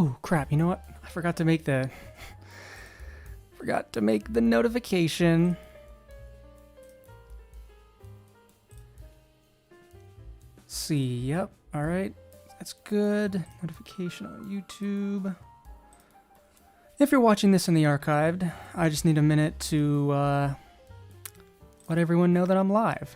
Oh crap! You know what? I forgot to make the notification. See, yep. All right, that's good. Notification on YouTube. If you're watching this in the archived, I just need a minute to let everyone know that I'm live.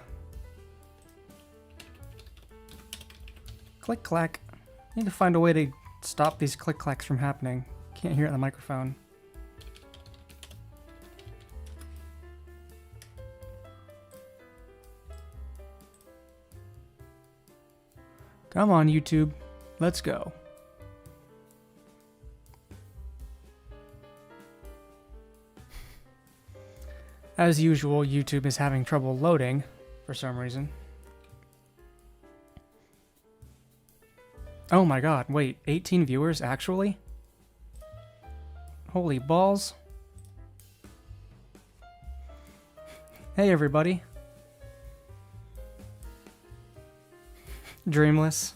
Click clack. I need to find a way to stop these click clacks from happening. Can't hear it on the microphone. Come on, YouTube. Let's go. As usual, YouTube is having trouble loading for some reason. Oh my god, wait, 18 viewers actually? Holy balls. Hey everybody. Dreamless.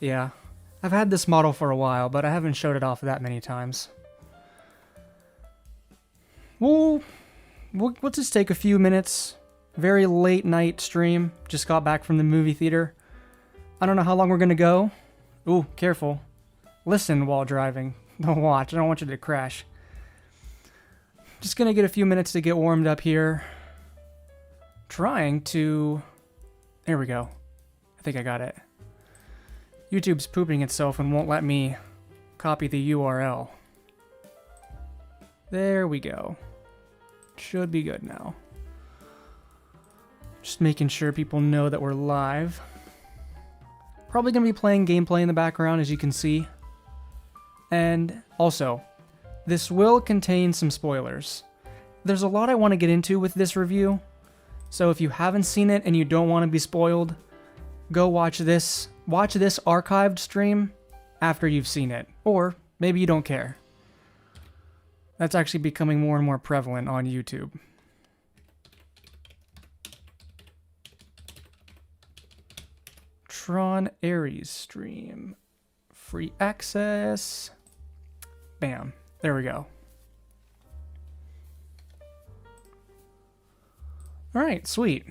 Yeah. I've had this model for a while, but I haven't showed it off that many times. We'll just take a few minutes. Very late night stream. Just got back from the movie theater. I don't know how long we're gonna go. Ooh, careful. Listen while driving. Don't watch. I don't want you to crash. Just gonna get a few minutes to get warmed up here. Trying to... There we go. I think I got it. YouTube's pooping itself and won't let me copy the URL. There we go. Should be good now. Just making sure people know that we're live. Probably going to be playing gameplay in the background, as you can see. And also, this will contain some spoilers. There's a lot I want to get into with this review, so if you haven't seen it and you don't want to be spoiled, go watch this archived stream after you've seen it. Or maybe you don't care. That's actually becoming more and more prevalent on YouTube. Tron Ares stream. Free access. Bam. There we go. Alright, sweet.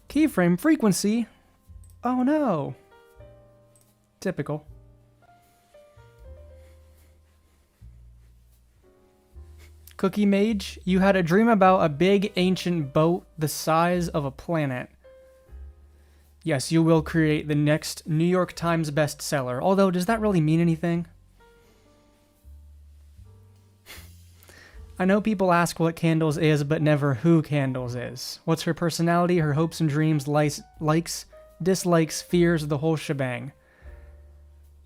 Keyframe frequency. Oh no. Typical. Cookie Mage, you had a dream about a big ancient boat the size of a planet. Yes, you will create the next New York Times bestseller. Although, does that really mean anything? I know people ask what Candles is, but never who Candles is. What's her personality, her hopes and dreams, likes, dislikes, fears, the whole shebang.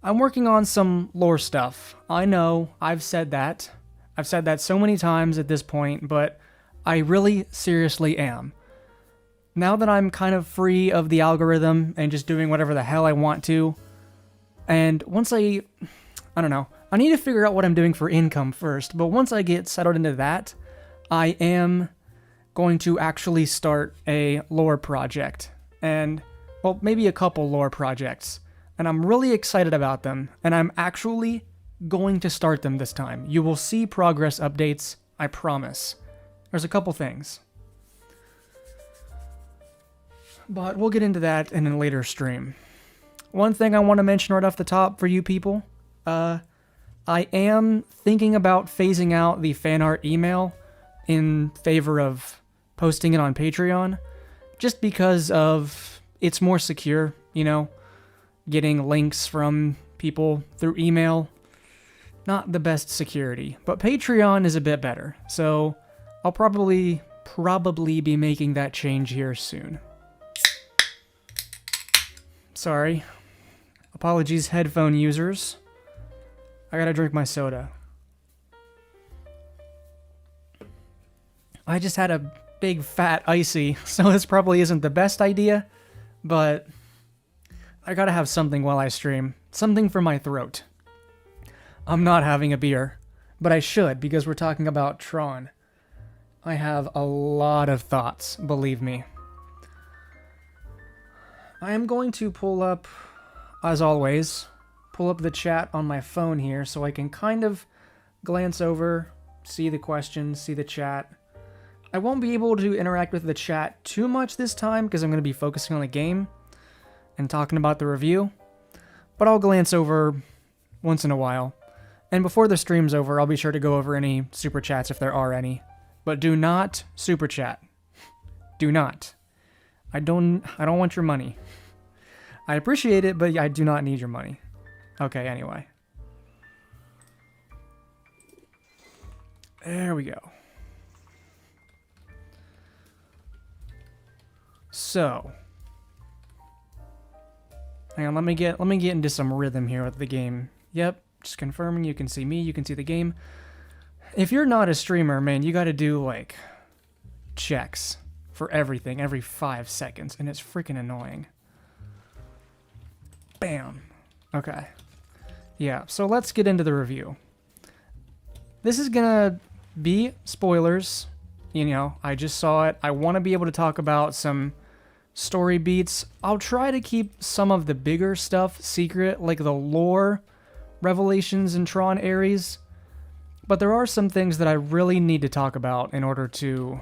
I'm working on some lore stuff. I know, I've said that. I've said that so many times at this point, but I really seriously am. Now that I'm kind of free of the algorithm and just doing whatever the hell I want to, and once I don't know, I need to figure out what I'm doing for income first, but once I get settled into that, I am going to actually start a lore project, and, well, maybe a couple lore projects, and I'm really excited about them, and I'm actually going to start them this time. You will see progress updates, I promise. There's a couple things. But we'll get into that in a later stream. One thing I want to mention right off the top for you people, I am thinking about phasing out the fan art email in favor of posting it on Patreon, just because of it's more secure, you know, getting links from people through email, not the best security, but Patreon is a bit better, so I'll probably be making that change here soon. Sorry. Apologies, headphone users. I gotta drink my soda. I just had a big fat icy, so this probably isn't the best idea, but I gotta have something while I stream. Something for my throat. I'm not having a beer, but I should because we're talking about Tron. I have a lot of thoughts, believe me. I am going to pull up... as always, pull up the chat on my phone here so I can kind of glance over, see the questions, see the chat. I won't be able to interact with the chat too much this time because I'm going to be focusing on the game and talking about the review, but I'll glance over once in a while. And before the stream's over, I'll be sure to go over any super chats if there are any. But do not super chat. Do not. I don't want your money. I appreciate it, but I do not need your money. Okay, anyway. There we go. So, hang on, let me get into some rhythm here with the game. Yep, just confirming you can see me, you can see the game. If you're not a streamer, man, you got to do like checks for everything every 5 seconds, and it's freaking annoying. Bam. Okay. Yeah, so let's get into the review. This is gonna be spoilers. You know, I just saw it. I want to be able to talk about some story beats. I'll try to keep some of the bigger stuff secret, like the lore revelations in Tron Ares. But there are some things that I really need to talk about in order to...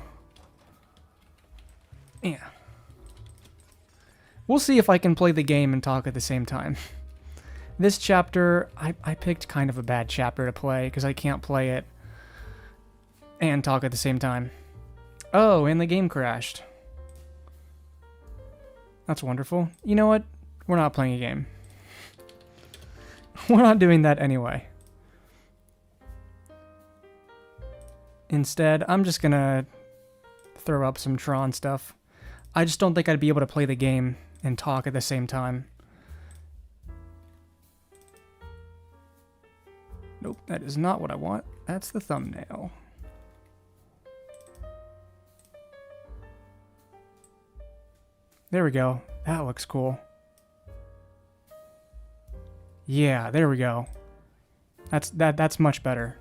Yeah. We'll see if I can play the game and talk at the same time. This chapter, I picked kind of a bad chapter to play because I can't play it and talk at the same time. Oh, and the game crashed. That's wonderful. You know what? We're not playing a game. We're not doing that anyway. Instead, I'm just gonna throw up some Tron stuff. I just don't think I'd be able to play the game and talk at the same time. Nope, that is not what I want. That's the thumbnail. There we go. That looks cool. Yeah, there we go. That's much better.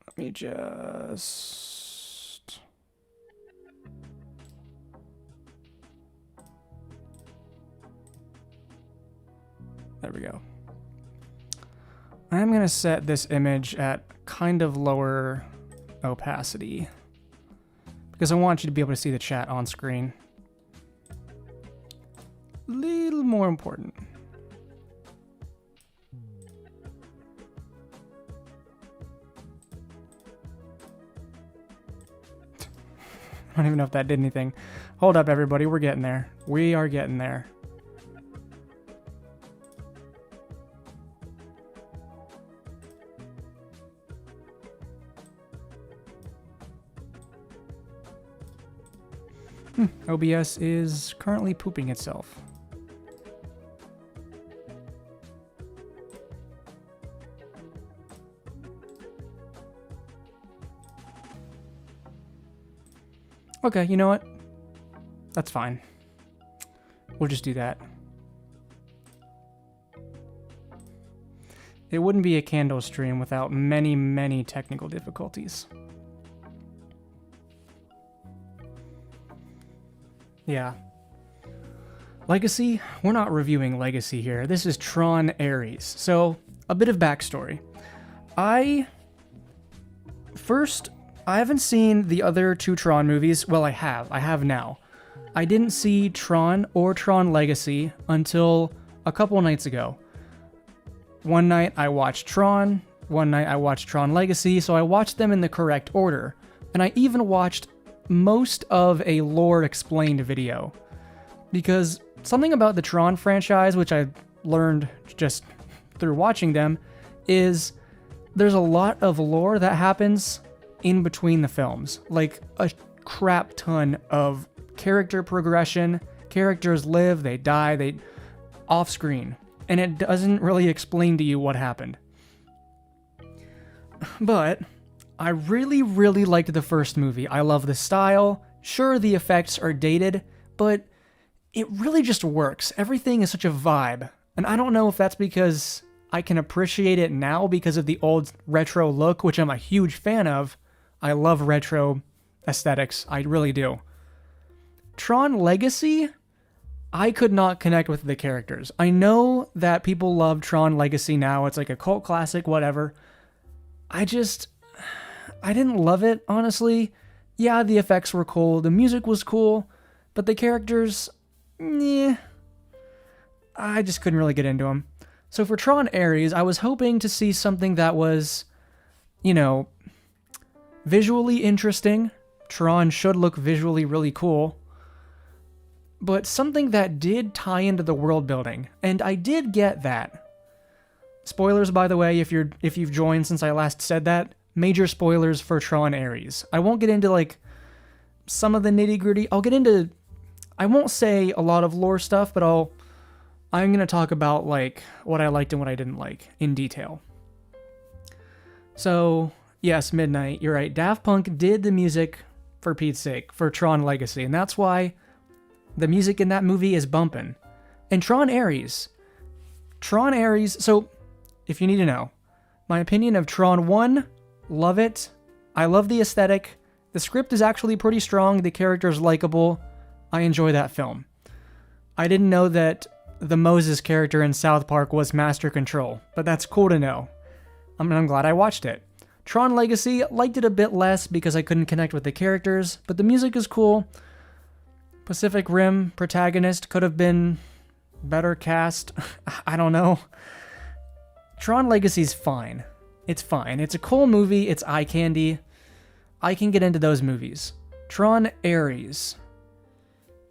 Let me just... There we go. I'm going to set this image at kind of lower opacity because I want you to be able to see the chat on screen. Little more important. I don't even know if that did anything. Hold up, everybody. We're getting there. We are getting there. OBS is currently pooping itself. Okay, you know what? That's fine. We'll just do that. It wouldn't be a candle stream without many, many technical difficulties. Yeah. Legacy? We're not reviewing Legacy here. This is Tron Ares. So, a bit of backstory. I haven't seen the other two Tron movies. Well, I have now. I didn't see Tron or Tron Legacy until a couple nights ago. One night I watched Tron, one night I watched Tron Legacy, so I watched them in the correct order. And I even watched most of a lore explained video. Because something about the Tron franchise, which I learned just through watching them, is there's a lot of lore that happens in between the films. Like a crap ton of character progression. Characters live, they die, they off screen. And it doesn't really explain to you what happened. But I really, really liked the first movie. I love the style. Sure, the effects are dated, but it really just works. Everything is such a vibe. And I don't know if that's because I can appreciate it now because of the old retro look, which I'm a huge fan of. I love retro aesthetics. I really do. Tron Legacy, I could not connect with the characters. I know that people love Tron Legacy now. It's like a cult classic, whatever. I didn't love it, honestly. Yeah, the effects were cool. The music was cool. But the characters, I just couldn't really get into them. So for Tron Ares, I was hoping to see something that was, visually interesting. Tron should look visually really cool. But something that did tie into the world building. And I did get that. Spoilers, by the way, if you've joined since I last said that. Major spoilers for Tron Ares. I won't get into, some of the nitty-gritty. I won't say a lot of lore stuff, but I'm going to talk about, what I liked and what I didn't like in detail. So, yes, Midnight, you're right. Daft Punk did the music, for Pete's sake, for Tron Legacy, and that's why the music in that movie is bumping. And Tron Ares, so, if you need to know, my opinion of Tron 1, love it. I love the aesthetic. The script is actually pretty strong. The character's likable. I enjoy that film. I didn't know that the Moses character in South Park was Master Control, but that's cool to know. I'm glad I watched it. Tron Legacy, liked it a bit less because I couldn't connect with the characters, but the music is cool. Pacific Rim protagonist could have been better cast. I don't know. Tron Legacy's fine. It's fine. It's a cool movie. It's eye candy. I can get into those movies. Tron Ares.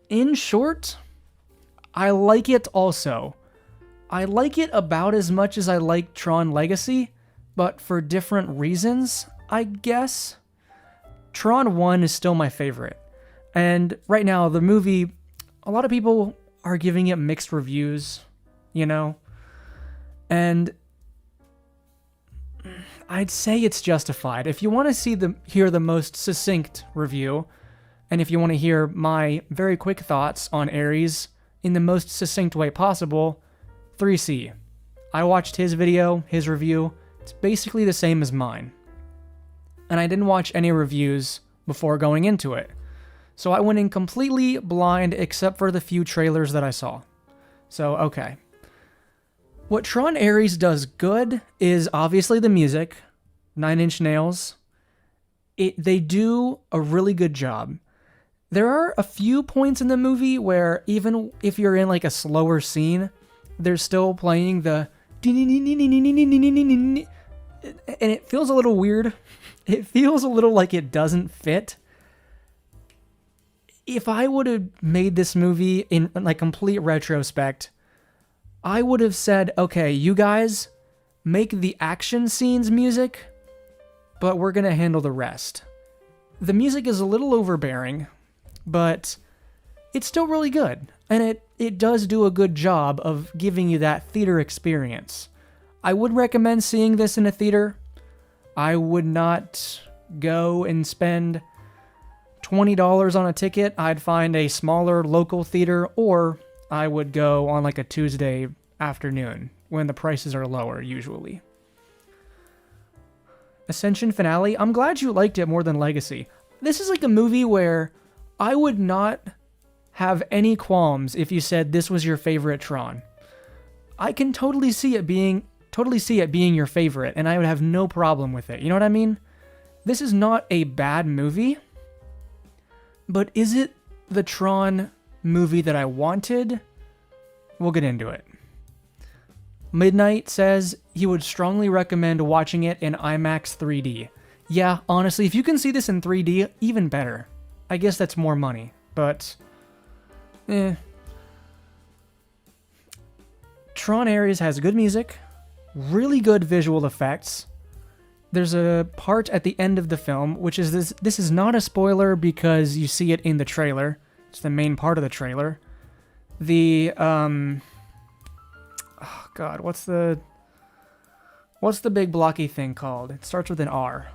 In short, I like it also. I like it about as much as I like Tron Legacy, but for different reasons, I guess. Tron 1 is still my favorite. And right now, the movie, a lot of people are giving it mixed reviews, And I'd say it's justified. If you want to hear the most succinct review, and if you want to hear my very quick thoughts on Ares in the most succinct way possible, 3C. I watched his video, his review. It's basically the same as mine. And I didn't watch any reviews before going into it. So I went in completely blind except for the few trailers that I saw. So, okay. What Tron Ares does good is obviously the music, 9 Inch Nails. They do a really good job. There are a few points in the movie where even if you're in a slower scene, they're still playing the and it feels a little weird. It feels a little like it doesn't fit. If I would have made this movie in complete retrospect, I would have said, okay, you guys make the action scenes music, but we're going to handle the rest. The music is a little overbearing, but it's still really good. And it does do a good job of giving you that theater experience. I would recommend seeing this in a theater. I would not go and spend $20 on a ticket. I'd find a smaller local theater, or I would go on a Tuesday afternoon when the prices are lower, usually. Ascension finale. I'm glad you liked it more than Legacy. This is a movie where I would not have any qualms if you said this was your favorite Tron. I can totally see it being your favorite, and I would have no problem with it. You know what I mean? This is not a bad movie, but is it the Tron movie that I wanted? We'll get into it. Midnight says he would strongly recommend watching it in IMAX 3D. Yeah, honestly, if you can see this in 3D, even better. I guess that's more money, but Tron Ares has good music, really good visual effects. There's a part at the end of the film, which is this is not a spoiler because you see it in the trailer. It's the main part of the trailer. The oh god, what's the big blocky thing called? It starts with an R.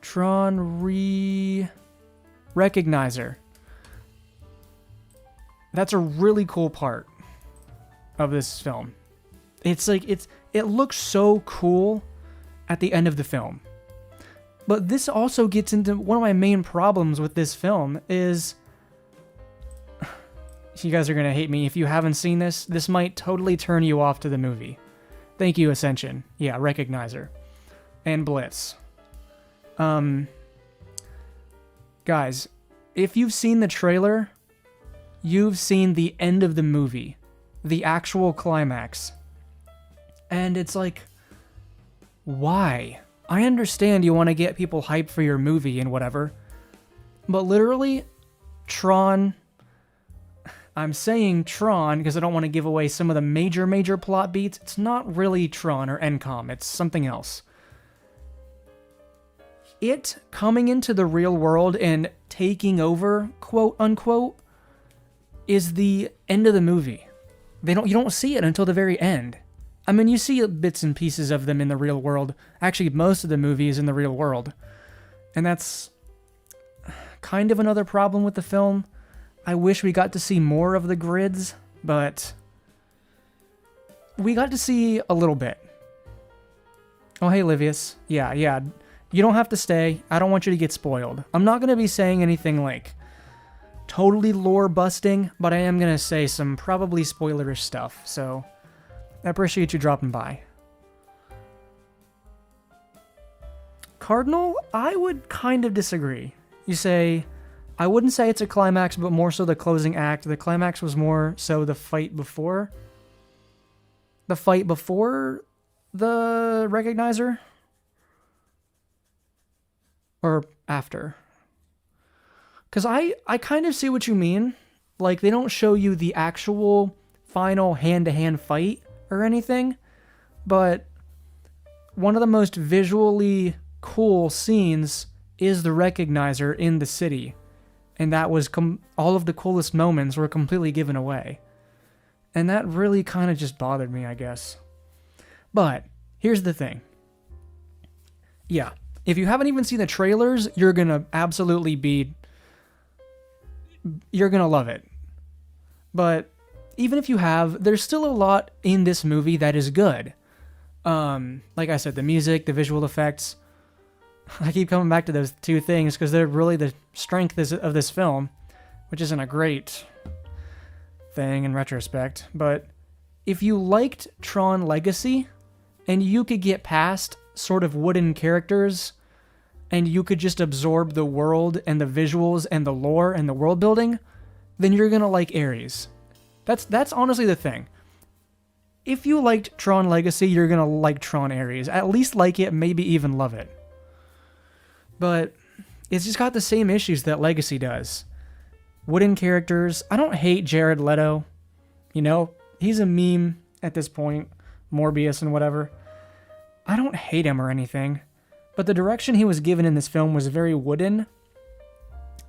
Tron Recognizer. That's a really cool part of this film. It looks so cool at the end of the film. But this also gets into one of my main problems with this film is... You guys are going to hate me. If you haven't seen this, this might totally turn you off to the movie. Thank you, Ascension. Yeah, Recognizer. And Blitz. Guys, if you've seen the trailer, you've seen the end of the movie. The actual climax. And it's like, why? I understand you want to get people hyped for your movie and whatever. But literally, Tron... I'm saying Tron because I don't want to give away some of the major plot beats. It's not really Tron or NCOM. It's something else. It coming into the real world and taking over, quote unquote, is the end of the movie. You don't see it until the very end. I mean, you see bits and pieces of them in the real world. Actually, most of the movie is in the real world. And that's kind of another problem with the film. I wish we got to see more of the grids, but we got to see a little bit. Oh, hey, Livius. Yeah. You don't have to stay. I don't want you to get spoiled. I'm not going to be saying anything like totally lore busting, but I am going to say some probably spoilerish stuff, so I appreciate you dropping by. Cardinal, I would kind of disagree. You say... I wouldn't say it's a climax, but more so the closing act. The climax was more so the fight before. The fight before the Recognizer? Or after? Because I kind of see what you mean. Like, they don't show you the actual final hand-to-hand fight or anything. But one of the most visually cool scenes is the Recognizer in the city. And that was all of the coolest moments were completely given away. And that really kind of just bothered me, I guess. But here's the thing. Yeah, if you haven't even seen the trailers, you're going to you're going to love it. But even if you have, there's still a lot in this movie that is good. Like I said, the music, the visual effects. I keep coming back to those two things because they're really the strength of this film, which isn't a great thing in retrospect. But if you liked Tron Legacy and you could get past sort of wooden characters and you could just absorb the world and the visuals and the lore and the world building, then you're going to like Ares. That's honestly the thing. If you liked Tron Legacy, you're going to like Tron Ares. At least like it, maybe even love it. But it's just got the same issues that Legacy does. Wooden characters. I don't hate Jared Leto. You know, he's a meme at this point. Morbius and whatever. I don't hate him or anything. But the direction he was given in this film was very wooden.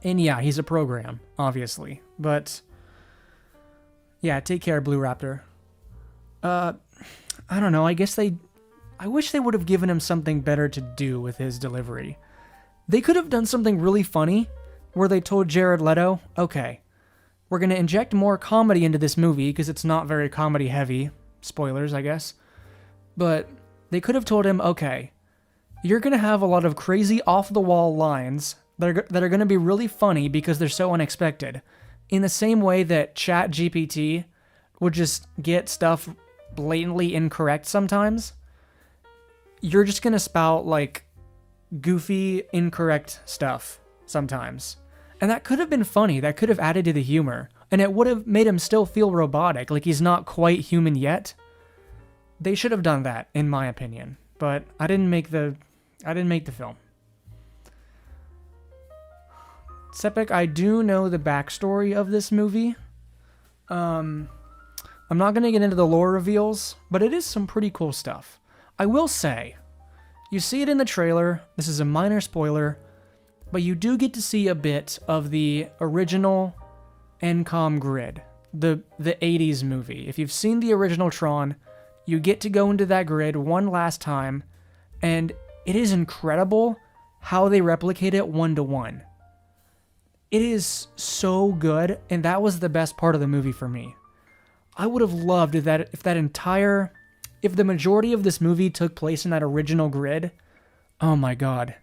And yeah, he's a program, obviously. But yeah, take care, Blue Raptor. I don't know. I wish they would have given him something better to do with his delivery. They could have done something really funny where they told Jared Leto, okay, we're going to inject more comedy into this movie because it's not very comedy heavy. Spoilers, I guess. But they could have told him, okay, you're going to have a lot of crazy off-the-wall lines that are going to be really funny because they're so unexpected. In the same way that ChatGPT would just get stuff blatantly incorrect sometimes, you're just going to spout, like, goofy, incorrect stuff sometimes. And that could have been funny. That could have added to the humor. And it would have made him still feel robotic, like he's not quite human yet. They should have done that, in my opinion. But I didn't make the film. Sepik, I do know the backstory of this movie. I'm not going to get into the lore reveals, but it is some pretty cool stuff. I will say, you see it in the trailer, this is a minor spoiler, but you do get to see a bit of the original NCOM grid, the 80s movie. If you've seen the original Tron, you get to go into that grid one last time, and it is incredible how they replicate it one-to-one. It is so good, and that was the best part of the movie for me. I would have loved if the majority of this movie took place in that original grid. Oh my god.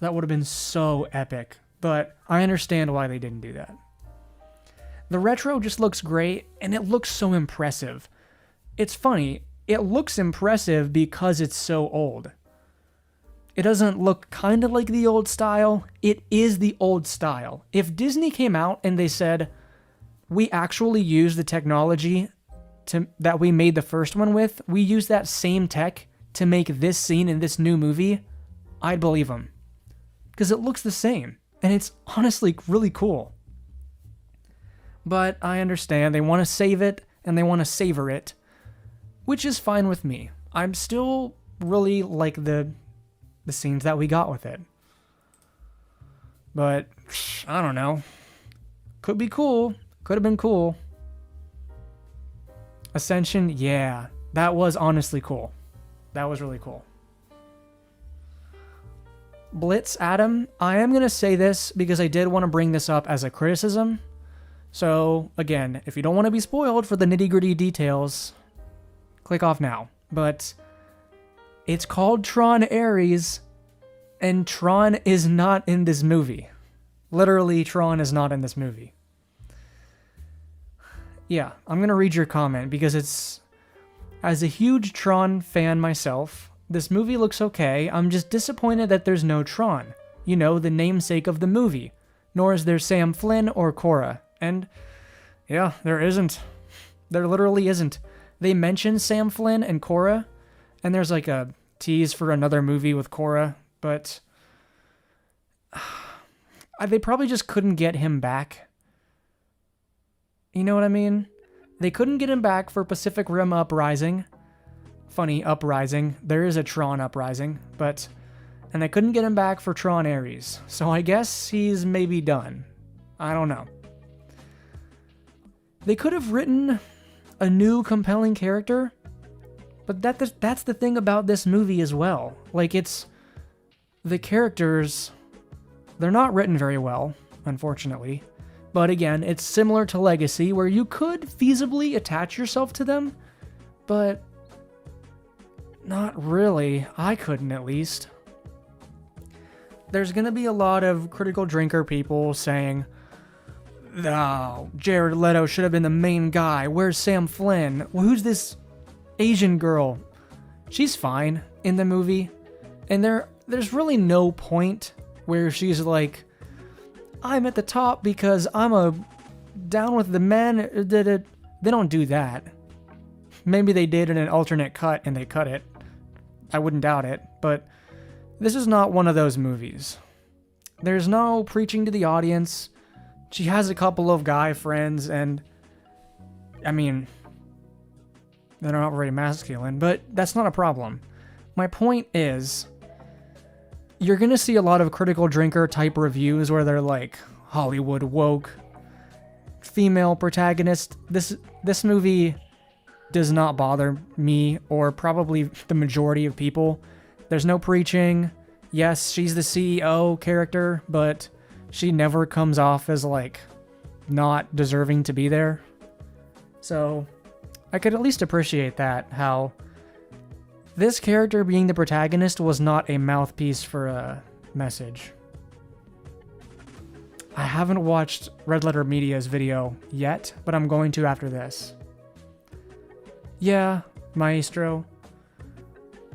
That would have been so epic. But I understand why they didn't do that. The retro just looks great, and it looks so impressive. It's funny, it looks impressive because it's so old. It doesn't look kind of like the old style. It is the old style. If Disney came out and they said, we actually use the technology that we made the first one with, we use that same tech to make this scene in this new movie, I'd believe them. Because it looks the same, and it's honestly really cool. But I understand they want to save it, and they want to savor it, which is fine with me. I'm still really like the scenes that we got with it. But, I don't know. Could be cool. Could have been cool. Ascension, yeah. That was honestly cool. That was really cool. Blitz Adam, I am going to say this because I did want to bring this up as a criticism. So, again, if you don't want to be spoiled for the nitty-gritty details, click off now. But it's called Tron Ares, and Tron is not in this movie. Literally, Tron is not in this movie. Yeah, I'm going to read your comment because it's... As a huge Tron fan myself, this movie looks okay. I'm just disappointed that there's no Tron. You know, the namesake of the movie. Nor is there Sam Flynn or Cora. And, yeah, there isn't. There literally isn't. They mention Sam Flynn and Cora, and there's like a tease for another movie with Cora, but they probably just couldn't get him back. You know what I mean? They couldn't get him back for Pacific Rim Uprising. Funny, Uprising. There is a Tron Uprising, but... And they couldn't get him back for Tron Ares. So I guess he's maybe done. I don't know. They could have written a new compelling character, but that's the thing about this movie as well. Like, it's... The characters... They're not written very well, unfortunately. But again, it's similar to Legacy, where you could feasibly attach yourself to them, but... Not really. I couldn't, at least. There's gonna be a lot of critical drinker people saying, "Oh, Jared Leto should have been the main guy. Where's Sam Flynn? Well, who's this Asian girl?" She's fine in the movie. And there's really no point where she's like, "I'm at the top because I'm a down with the men." They don't do that. Maybe they did in an alternate cut and they cut it. I wouldn't doubt it, but this is not one of those movies. There's no preaching to the audience. She has a couple of guy friends, and I mean, they're not very masculine, but that's not a problem. My point is, you're gonna see a lot of critical drinker type reviews where they're like, Hollywood woke, female protagonist. This movie does not bother me, or probably the majority of people. There's no preaching. Yes, she's the CEO character, but she never comes off as, like, not deserving to be there. So, I could at least appreciate that, how this character being the protagonist was not a mouthpiece for a message. I haven't watched Red Letter Media's video yet, but I'm going to after this. Yeah, Maestro.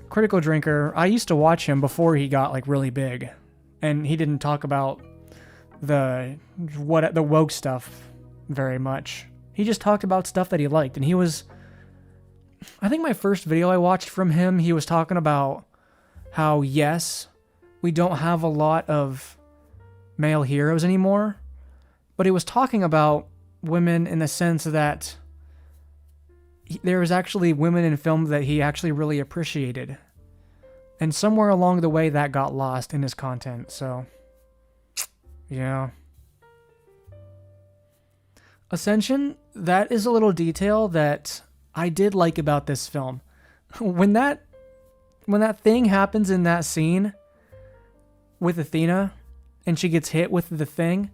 Critical Drinker, I used to watch him before he got, like, really big. And he didn't talk about the woke stuff very much. He just talked about stuff that he liked. And he was... I think my first video I watched from him, he was talking about how, yes, we don't have a lot of male heroes anymore. But he was talking about women in the sense that there was actually women in film that he actually really appreciated. And somewhere along the way that got lost in his content, so... Yeah. Ascension, that is a little detail that I did like about this film. When that thing happens in that scene with Athena, and she gets hit with the thing,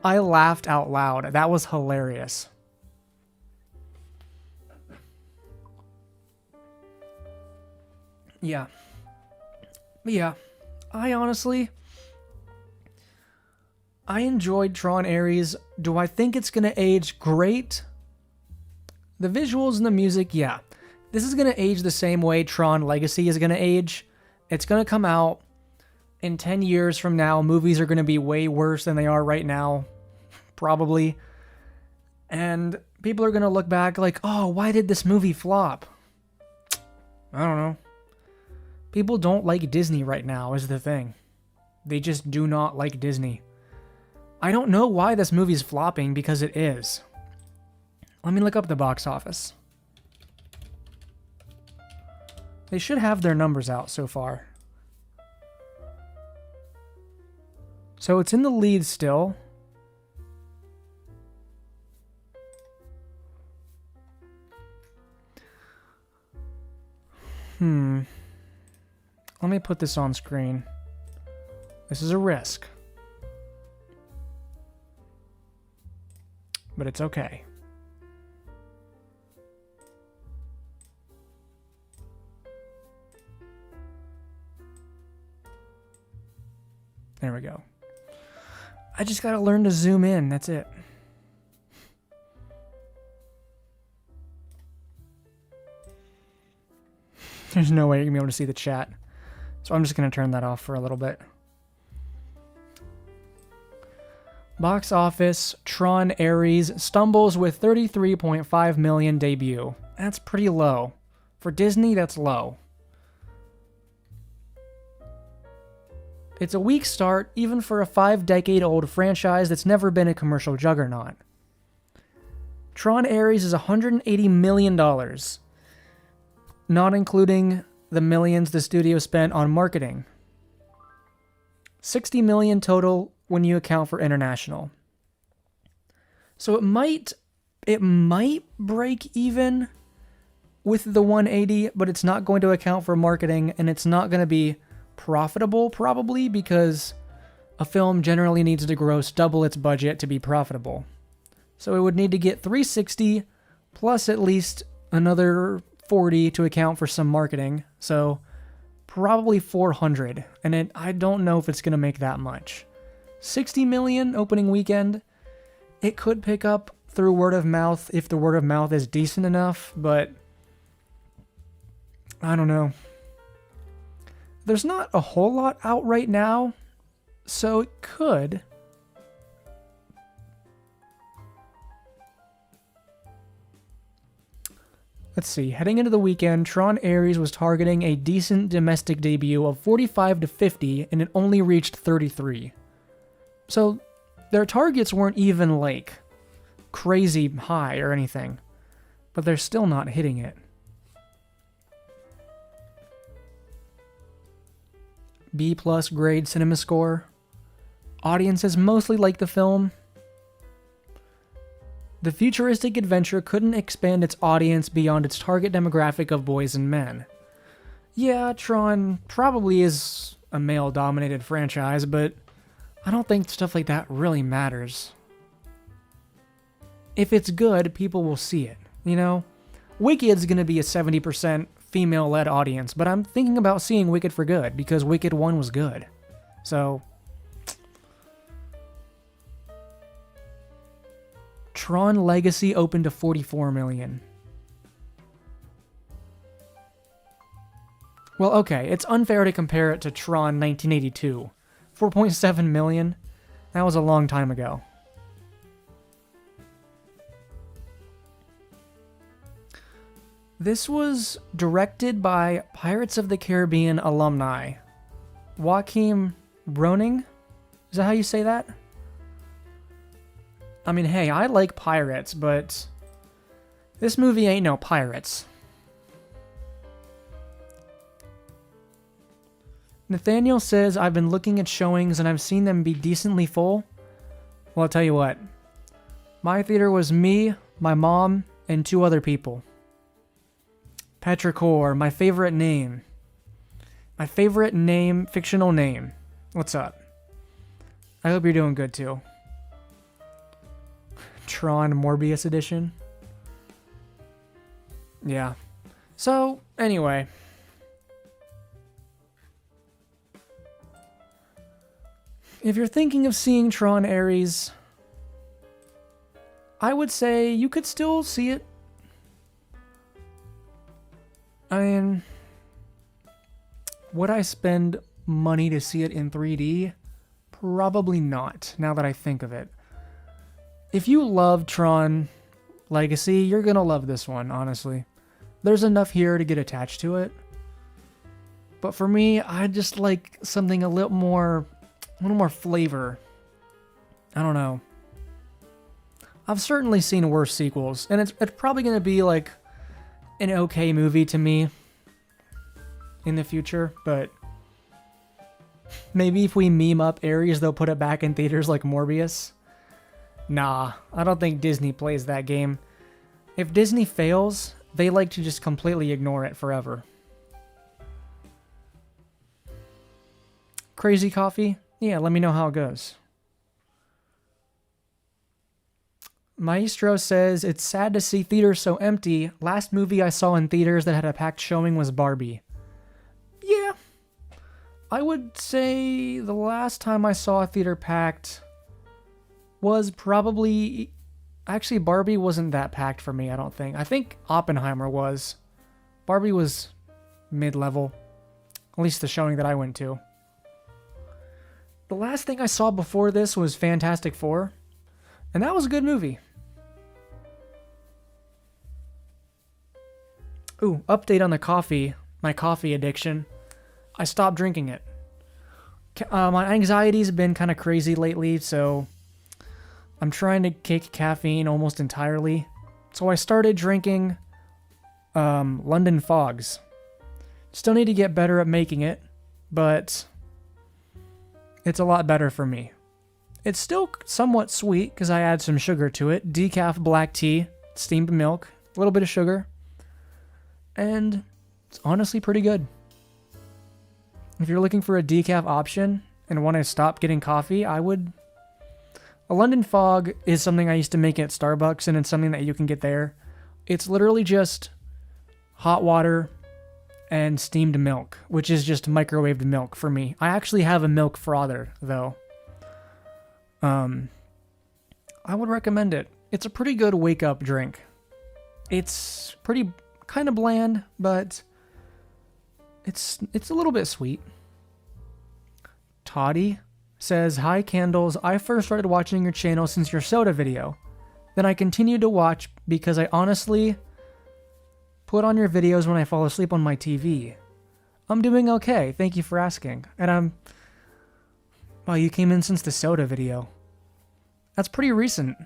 I laughed out loud. That was hilarious. Yeah. I honestly, I enjoyed Tron Ares. Do I think it's going to age great? The visuals and the music, yeah. This is going to age the same way Tron Legacy is going to age. It's going to come out in 10 years from now. Movies are going to be way worse than they are right now, probably. And people are going to look back like, oh, why did this movie flop? I don't know. People don't like Disney right now is the thing. They just do not like Disney. I don't know why this movie's flopping, because it is. Let me look up the box office. They should have their numbers out so far. So it's in the lead still. Let me put this on screen. This is a risk. But it's okay. There we go. I just gotta learn to zoom in, that's it. There's no way you're gonna be able to see the chat. So I'm just gonna turn that off for a little bit. Box office, Tron Ares stumbles with 33.5 million debut. That's pretty low. For Disney, that's low. It's a weak start, even for a 5-decade-old franchise that's never been a commercial juggernaut. Tron Ares is $180 million, not including the millions the studio spent on marketing. 60 million total when you account for international. So it might break even with the 180, but it's not going to account for marketing, and it's not going to be profitable, probably, because a film generally needs to gross double its budget to be profitable. So it would need to get 360 plus at least another 40 to account for some marketing. So probably 400, and I don't know if it's going to make that much. 60 million opening weekend. It could pick up through word of mouth if the word of mouth is decent enough, but I don't know. There's not a whole lot out right now, so it could. Let's see. Heading into the weekend, Tron Ares was targeting a decent domestic debut of 45 to 50, and it only reached 33. So their targets weren't even like crazy high or anything, but they're still not hitting it. B+ grade cinema score. Audiences mostly like the film. The futuristic adventure couldn't expand its audience beyond its target demographic of boys and men. Yeah, Tron probably is a male-dominated franchise, but I don't think stuff like that really matters. If it's good, people will see it, you know? Wicked's gonna be a 70% female-led audience, but I'm thinking about seeing Wicked for good, because Wicked 1 was good. So Tron Legacy opened to 44 million. Well, okay, it's unfair to compare it to Tron 1982. 4.7 million? That was a long time ago. This was directed by Pirates of the Caribbean alumni. Joachim Roning? Is that how you say that? I mean, hey, I like pirates, but this movie ain't no pirates. Nathaniel says, I've been looking at showings and I've seen them be decently full. Well, I'll tell you what. My theater was me, my mom, and 2 other people. Petrichor, my favorite name. My favorite name, fictional name. What's up? I hope you're doing good too. Tron Morbius edition. Yeah. So, anyway. if you're thinking of seeing Tron Ares, I would say you could still see it. I mean, would I spend money to see it in 3D? Probably not, now that I think of it. If you love Tron Legacy, you're gonna love this one, honestly. There's enough here to get attached to it. But for me, I just like something a little more flavor. I don't know. I've certainly seen worse sequels, and it's probably gonna be like an okay movie to me in the future, but maybe if we meme up Ares, they'll put it back in theaters like Morbius. Nah, I don't think Disney plays that game. If Disney fails, they like to just completely ignore it forever. Crazy Coffee? Yeah, let me know how it goes. Maestro says, it's sad to see theaters so empty. Last movie I saw in theaters that had a packed showing was Barbie. Yeah. I would say the last time I saw a theater packed was probably... Actually, Barbie wasn't that packed for me, I don't think. I think Oppenheimer was. Barbie was mid-level. At least the showing that I went to. The last thing I saw before this was Fantastic Four. And that was a good movie. Ooh, update on the coffee. My coffee addiction. I stopped drinking it. My anxiety's been kind of crazy lately, so I'm trying to kick caffeine almost entirely. So I started drinking London Fogs. Still need to get better at making it, but it's a lot better for me. It's still somewhat sweet because I add some sugar to it. Decaf black tea, steamed milk, a little bit of sugar. And it's honestly pretty good. If you're looking for a decaf option and want to stop getting coffee, I would... A London Fog is something I used to make at Starbucks, and it's something that you can get there. It's literally just hot water and steamed milk, which is just microwaved milk for me. I actually have a milk frother, though. I would recommend it. It's a pretty good wake-up drink. It's pretty kind of bland, but it's a little bit sweet. Toddy says, hi Candles, I first started watching your channel since your soda video. Then I continued to watch because I honestly put on your videos when I fall asleep on my TV. I'm doing okay, thank you for asking. And wow, you came in since the soda video. That's pretty recent.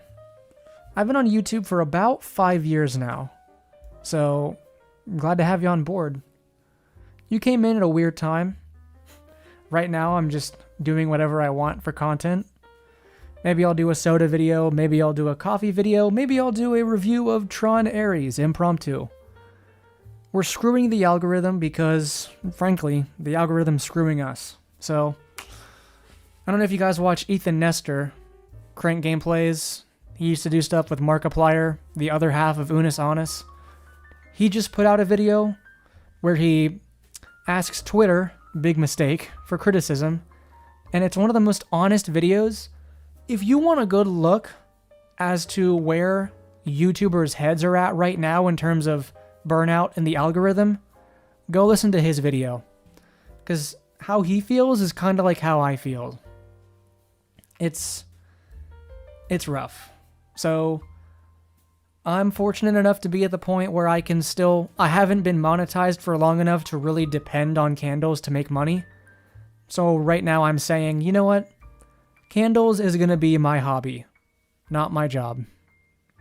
I've been on YouTube for about 5 years now. So, I'm glad to have you on board. You came in at a weird time. Right now, I'm just doing whatever I want for content. Maybe I'll do a soda video, maybe I'll do a coffee video, maybe I'll do a review of Tron Ares, impromptu. We're screwing the algorithm because, frankly, the algorithm's screwing us. So, I don't know if you guys watch Ethan Nestor, Crank Gameplays. He used to do stuff with Markiplier, the other half of Unus Annus. He just put out a video where he asks Twitter, big mistake, for criticism, and it's one of the most honest videos. If you want a good look as to where YouTubers' heads are at right now in terms of burnout and the algorithm, go listen to his video. Because how he feels is kind of like how I feel. It's rough. So, I'm fortunate enough to be at the point where I haven't been monetized for long enough to really depend on Candles to make money. So right now I'm saying, you know what? Candles is going to be my hobby, not my job.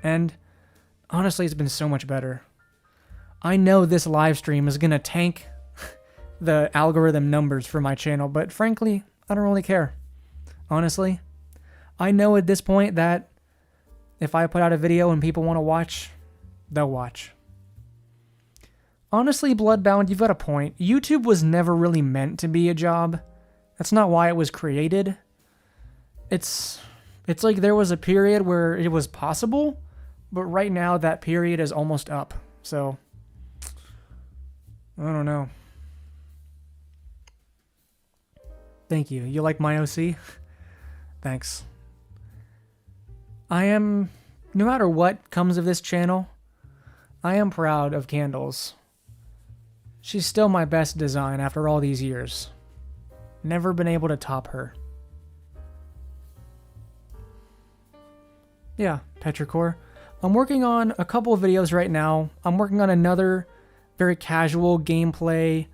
And honestly, it's been so much better. I know this live stream is going to tank the algorithm numbers for my channel, but frankly, I don't really care. Honestly, I know at this point that if I put out a video and people want to watch, they'll watch. Honestly, Bloodbound, you've got a point. YouTube was never really meant to be a job. That's not why it was created. It's like there was a period where it was possible, but right now that period is almost up. So, I don't know. Thank you. You like my OC? Thanks. No matter what comes of this channel, I am proud of Candles. She's still my best design after all these years. Never been able to top her. Yeah, Petrichor. I'm working on a couple of videos right now. I'm working on another very casual gameplay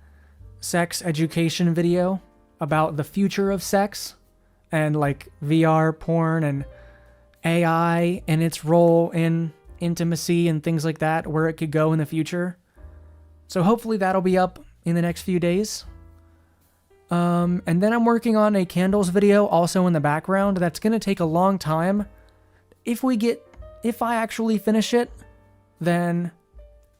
sex education video about the future of sex and like VR porn and AI and its role in intimacy and things like that, where it could go in the future. So hopefully that'll be up in the next few days. And then I'm working on a Candles video also in the background. That's going to take a long time. If I actually finish it, then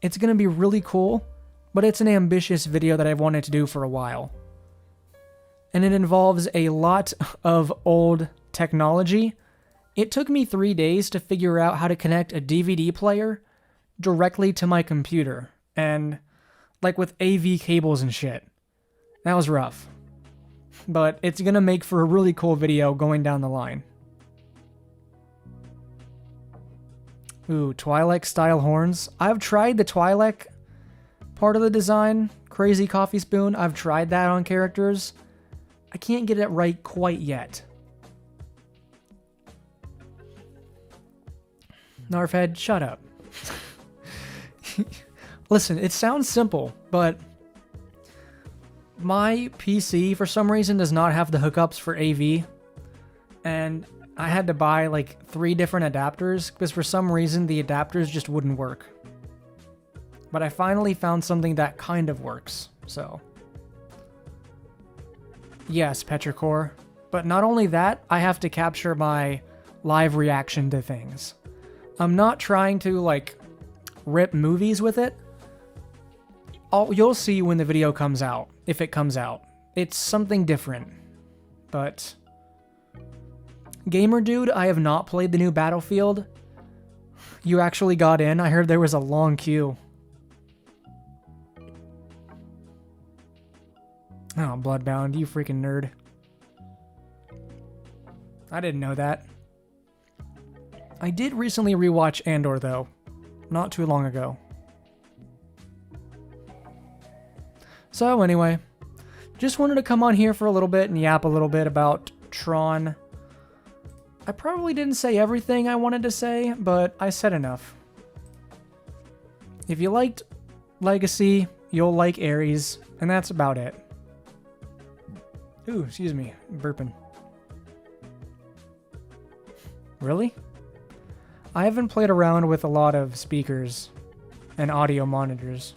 it's going to be really cool, but it's an ambitious video that I've wanted to do for a while. And it involves a lot of old technology. It took me 3 days to figure out how to connect a DVD player directly to my computer, and like with AV cables and shit. That was rough. But it's going to make for a really cool video going down the line. Ooh, Twi'lek style horns. I've tried the Twi'lek part of the design, Crazy Coffee Spoon. I've tried that on characters. I can't get it right quite yet. Narfhead, shut up. Listen, it sounds simple, but my PC for some reason does not have the hookups for AV, and I had to buy like 3 different adapters because for some reason the adapters just wouldn't work. But I finally found something that kind of works, so. Yes, Petrichor. But not only that, I have to capture my live reaction to things. I'm not trying to like rip movies with it. You'll see when the video comes out, if it comes out. It's something different. But Gamer Dude, I have not played the new Battlefield. You actually got in? I heard there was a long queue. Oh, Bloodbound, you freaking nerd. I didn't know that. I did recently rewatch Andor, though. Not too long ago. So, anyway. Just wanted to come on here for a little bit and yap a little bit about Tron. I probably didn't say everything I wanted to say, but I said enough. If you liked Legacy, you'll like Ares, and that's about it. Ooh, excuse me, burping. Really? I haven't played around with a lot of speakers and audio monitors.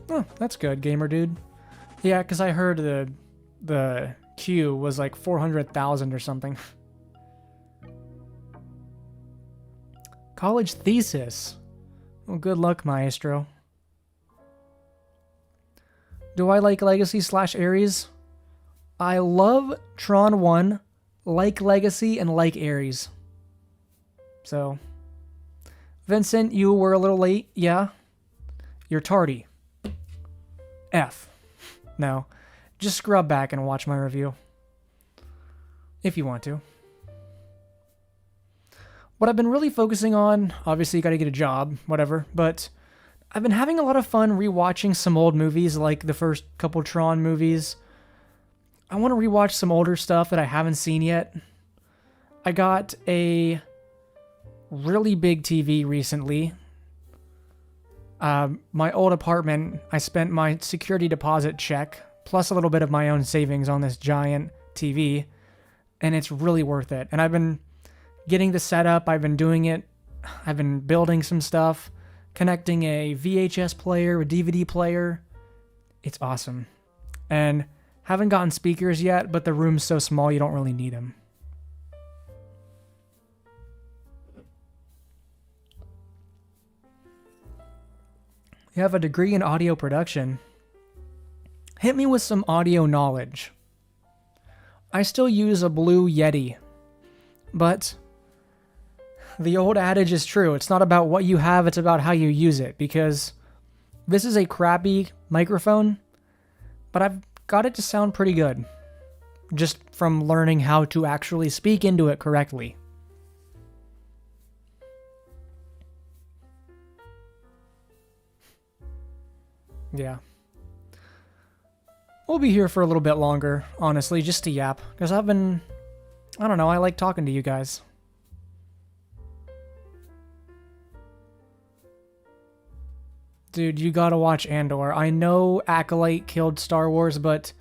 Oh, that's good, Gamer Dude. Yeah, because I heard the queue was like 400,000 or something. College thesis. Well, good luck, Maestro. Do I like Legacy / Ares? I love Tron 1, like Legacy, and like Ares. So, Vincent, you were a little late, yeah? You're tardy. F. No, just scrub back and watch my review. If you want to. What I've been really focusing on, obviously you gotta get a job, whatever, but I've been having a lot of fun rewatching some old movies, like the first couple Tron movies. I want to rewatch some older stuff that I haven't seen yet. I got a really big TV recently. My old apartment, I spent my security deposit check, plus a little bit of my own savings on this giant TV, and it's really worth it. And I've been getting the setup, I've been doing it, I've been building some stuff, connecting a VHS player, a DVD player. It's awesome. And haven't gotten speakers yet, but the room's so small you don't really need them. You have a degree in audio production. Hit me with some audio knowledge. I still use a Blue Yeti, but the old adage is true. It's not about what you have, it's about how you use it, because This is a crappy microphone, but I've got it to sound pretty good. Just from learning how to actually speak into it correctly. Yeah. We'll be here for a little bit longer, honestly, just to yap. Because I don't know, I like talking to you guys. Dude, you gotta watch Andor. I know Acolyte killed Star Wars, but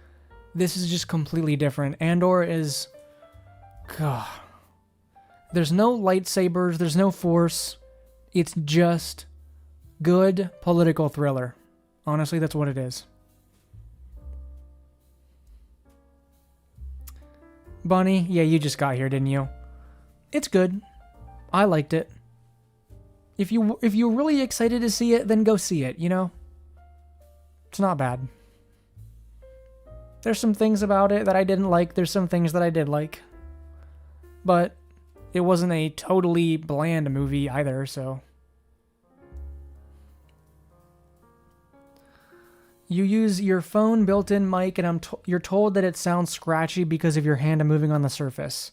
this is just completely different. Andor is... God. There's no lightsabers, there's no force. It's just good political thriller. Honestly, that's what it is. Bunny, yeah, you just got here, didn't you? It's good. I liked it. If you're really excited to see it, then go see it, you know? It's not bad. There's some things about it that I didn't like. There's some things that I did like. But it wasn't a totally bland movie either, so... You use your phone built-in mic, and you're told that it sounds scratchy because of your hand moving on the surface.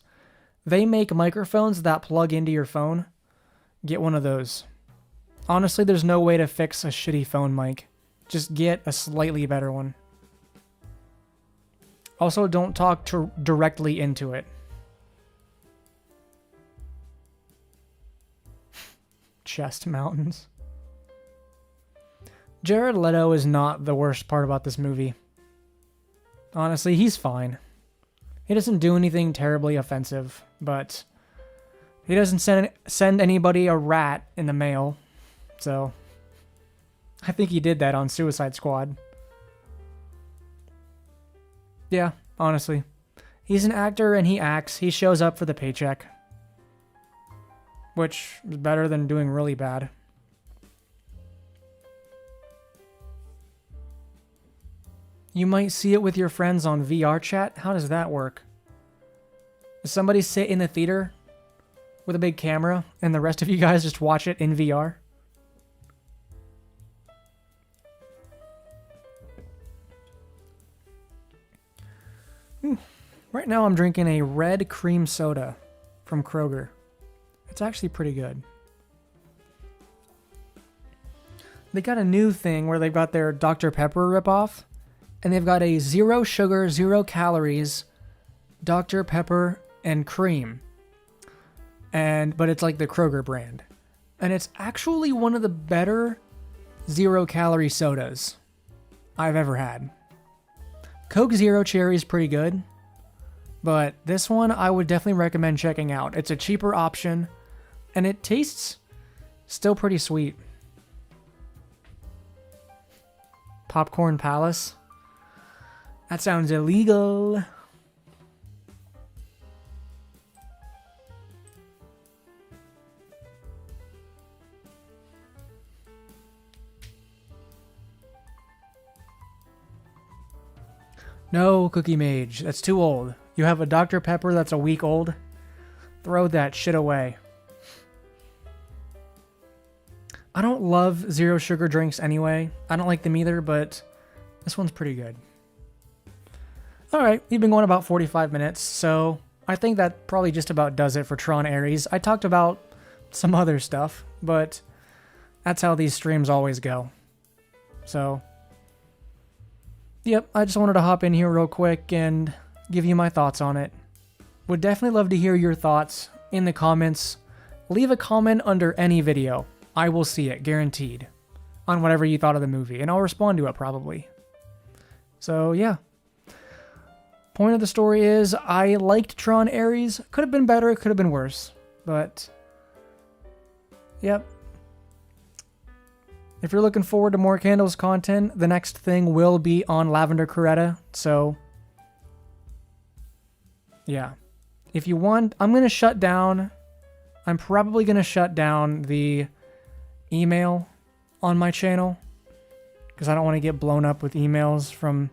They make microphones that plug into your phone. Get one of those. Honestly, there's no way to fix a shitty phone mic. Just get a slightly better one. Also, don't talk directly into it. Chest mountains. Jared Leto is not the worst part about this movie. Honestly, he's fine. He doesn't do anything terribly offensive, but he doesn't send anybody a rat in the mail. So, I think he did that on Suicide Squad. Yeah, honestly. He's an actor and he acts. He shows up for the paycheck. Which is better than doing really bad. You might see it with your friends on VR chat? How does that work? Does somebody sit in the theater with a big camera and the rest of you guys just watch it in VR? Right now I'm drinking a red cream soda from Kroger. It's actually pretty good. They got a new thing where they've got their Dr. Pepper ripoff. And they've got a 0 sugar, 0 calories Dr. Pepper and cream. But it's like the Kroger brand. And it's actually one of the better 0 calorie sodas I've ever had. Coke Zero Cherry is pretty good. But this one I would definitely recommend checking out. It's a cheaper option. And it tastes still pretty sweet. Popcorn Palace. That sounds illegal. No, Cookie Mage. That's too old. You have a Dr. Pepper that's a week old? Throw that shit away. I don't love 0 sugar drinks anyway. I don't like them either, but this one's pretty good. Alright, we've been going about 45 minutes, so I think that probably just about does it for Tron Ares. I talked about some other stuff, but that's how these streams always go. So, yep, I just wanted to hop in here real quick and give you my thoughts on it. Would definitely love to hear your thoughts in the comments. Leave a comment under any video. I will see it, guaranteed, on whatever you thought of the movie, and I'll respond to it probably. So, yeah. Point of the story is, I liked Tron Ares. Could have been better, it could have been worse. But, yep. If you're looking forward to more Candles content, the next thing will be on Lavender Coretta. So, yeah. If you want, I'm going to shut down. I'm probably going to shut down the email on my channel. Because I don't want to get blown up with emails from...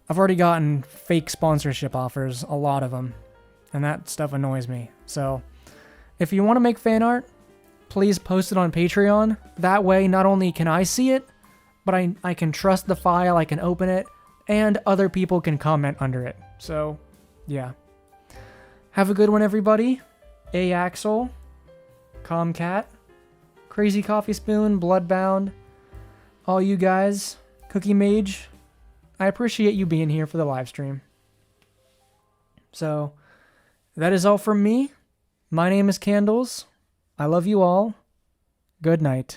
I've already gotten fake sponsorship offers, a lot of them, and that stuff annoys me. So, if you want to make fan art, please post it on Patreon. That way, not only can I see it, but I can trust the file, I can open it, and other people can comment under it. So, yeah. Have a good one, everybody. A Axel, Comcat, Crazy Coffee Spoon, Bloodbound, all you guys, Cookie Mage, I appreciate you being here for the live stream. So, that is all from me. My name is Candles. I love you all. Good night.